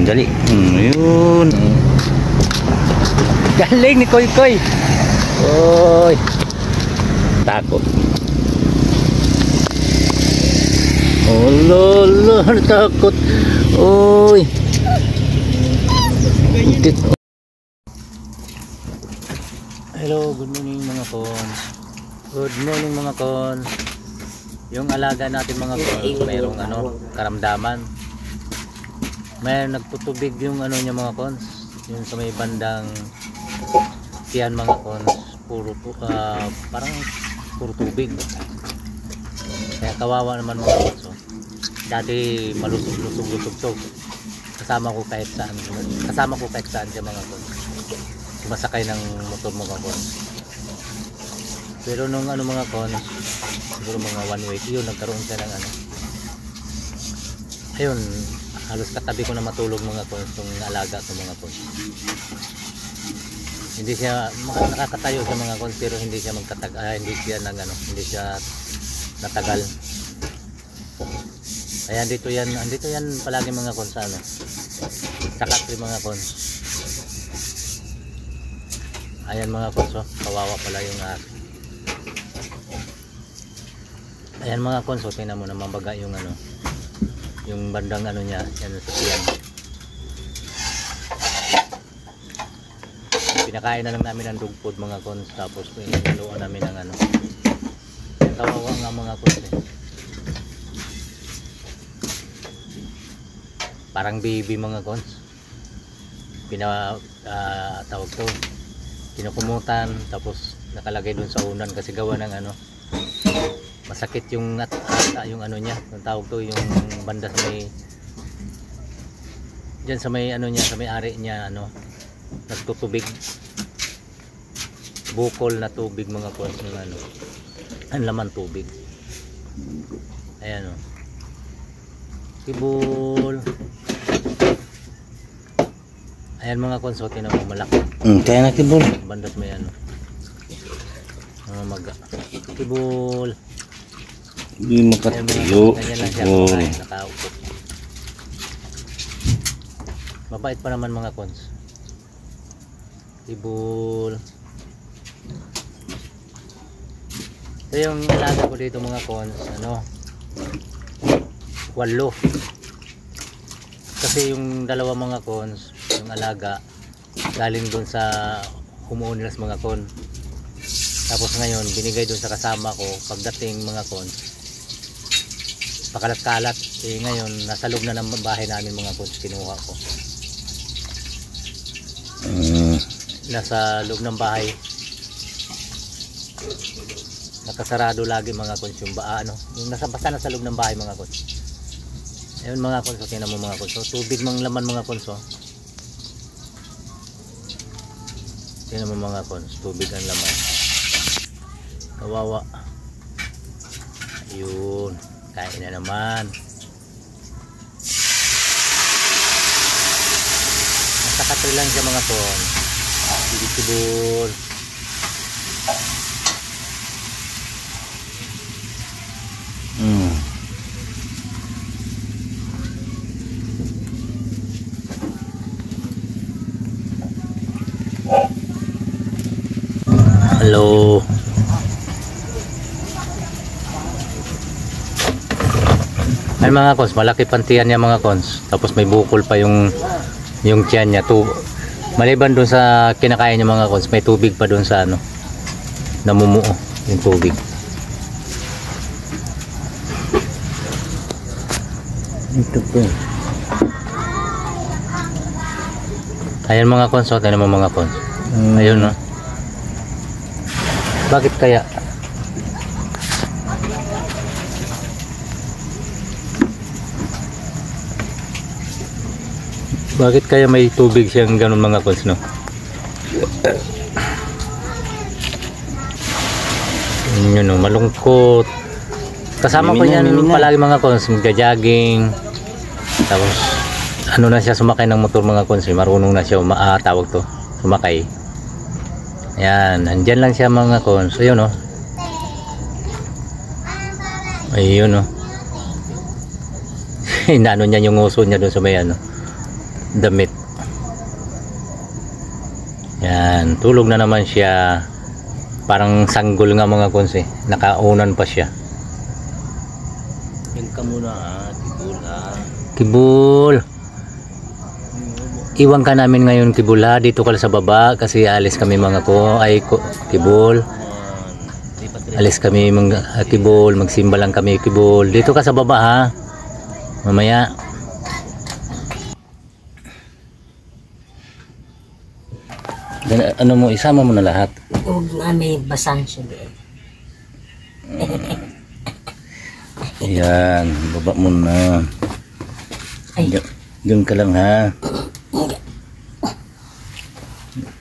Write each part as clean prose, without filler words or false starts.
Dali. Yun. Galing ni Koy Koy. Oy. Takot. Oh lolo, takot. Oy. Hello, good morning mga kon. Good morning mga kon. Yung alaga natin mga kon, mayroong karamdaman. May nagtutubig yung niya mga kon, yung sa may bandang tiyan mga kon, parang puro tubig. Kaya kawawa naman mga kon. So, dati malusog-lusog. Kasama ko kahit saan siya mga kon. Sumasakay ng motor mga kon. Pero nung mga kon, siguro mga 1 week yun, nagkaroon siya ng ayun, halos katabi ko na matulog mga kon, yung alaga ko mga kon. Hindi siya nakakatayo sa mga kon, pero hindi siya hindi siya natagal. Kaya andito yan palagi mga kon sa sa country mga kon. Ayan mga kon, so kawawa pala yung ayan mga kon, so tingnan mo naman baga yung yung bandang niya, yan sa tiyan. Pinakain na lang namin ng dog food mga kon, tapos pinaluan namin ng kawawa nga mga kon parang baby mga kon. Tawag to, kinukumutan, tapos nakalagay dun sa unan kasi gawa ng masakit yung yung niya, ang tawag to, yung banda sa may diyan sa may niya, sa may ari niya, nagtutubig, bukol na tubig mga kon, yung ang laman tubig. Ayan kibol. Ayan mga kon, so tinan mo malaki. Kaya na kibol. Banda sa may maga. Kibol. Hindi makatayo. Ganyan lang siya, nakaupo. Mabait pa naman mga cons. Kibol. Ito yung alaga ko dito mga cons, 8. Kasi yung dalawa mga cons, yung alaga, galing dun sa humuunilas mga kon. Tapos ngayon binigay dun sa kasama ko. Pagdating mga kon, pakalat-kalat, ngayon nasa loob na ng bahay namin mga kon, kinuha ko. Nasa loob ng bahay, nakasarado lagi mga kon yung yung basta nasa loob ng bahay mga kon. Ayun mga kon, so tingnan mo mga kon, so tubig mang laman mga kon, so tingnan mo mga kon, tubig ang laman. Kawawa. Ayun, kain na naman. Nasa katri lang siya mga kon, bibig-bibol. Hello. Ay mga cons, malaki pantiyan niya mga cons. Tapos may bukol pa yung tiyan niya. Maliban dun sa kinakain niya mga cons, may tubig pa dun sa namumuo yung tubig. Ito po. Ayan mga cons, so tingnan mo mga cons. Ayun Bakit kaya? Bakit kaya may tubig siyang ganun mga cons, Yun malungkot. Kasama ko yan palagi mga cons, magja-jogging. Tapos na siya, sumakay ng motor mga cons, marunong na siya tawag to, sumakay. Ayan, nandyan lang siya mga cons. Ayun Ayun Inaano niya yung uso niya doon sa may damit. Yan, tulog na naman siya. Parang sanggol nga mga konse. Nakaunan pa siya. Yan ka muna Kibul Kibul. Iwan ka namin ngayon Kibul ha. Dito ka sa baba kasi alis kami mga Kibul. Alis kami Kibul. Magsimba lang kami Kibul. Dito ka sa baba ha. Mamaya. Ano mo, isama mo na lahat. Huwag na may basang siya doon. Ayan, baba mo na. Ay. Diyan ka lang ha.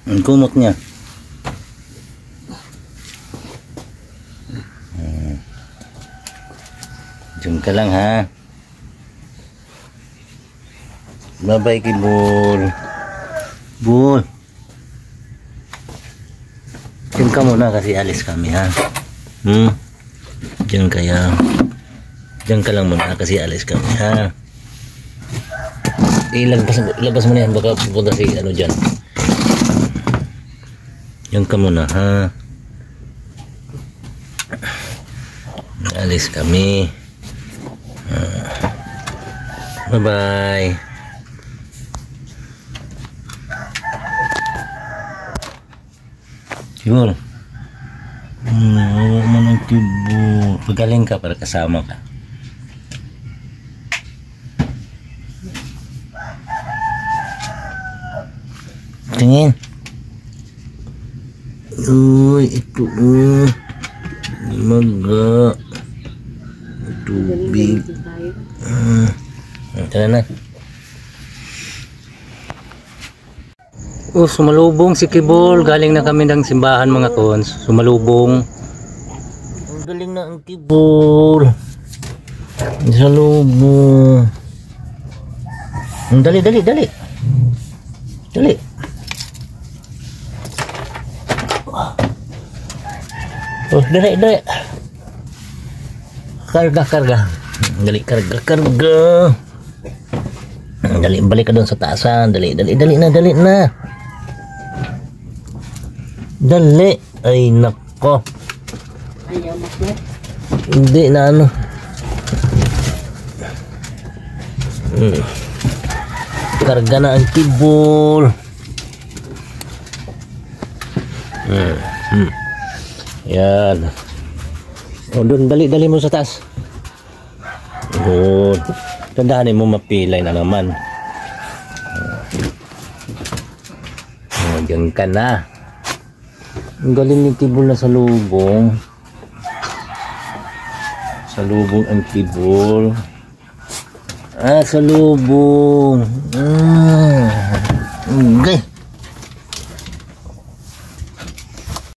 Ang kumot niya. Diyan ka lang ha. Bye-bye Kibul. Bul. Diyan ka muna kasi alis kami ha. Diyan kaya. Diyan ka lang muna kasi alis kami ha. Ilabas mo na yan, baka pupunta si ano dyan. Diyan ka muna ha. Alis kami. Bye bye. Kibul. Huwag mo ng Kibul. Pagaling ka para kasama ka. Tingin. Uy, ito maga. Tubig. Tara na. Sumalubong si Kibul. Galing na kami ng simbahan mga kons. Sumalubong. Ang galing na ang Kibul. Salubong. Dali. Dali. Dali. Karga. Dali, karga. Dali, balik ka doon sa taasan. Dali na. Dali. Ay, nako. Ayaw maklet. Hindi na ano. Karga na ang Kibul. Yan. Doon, dali mo sa taas. Doon. Tandahanin mo, mapilay na naman. Diyan ka na. Ang galing ni Kibul na salubong. Salubong ang Kibul. Salubong.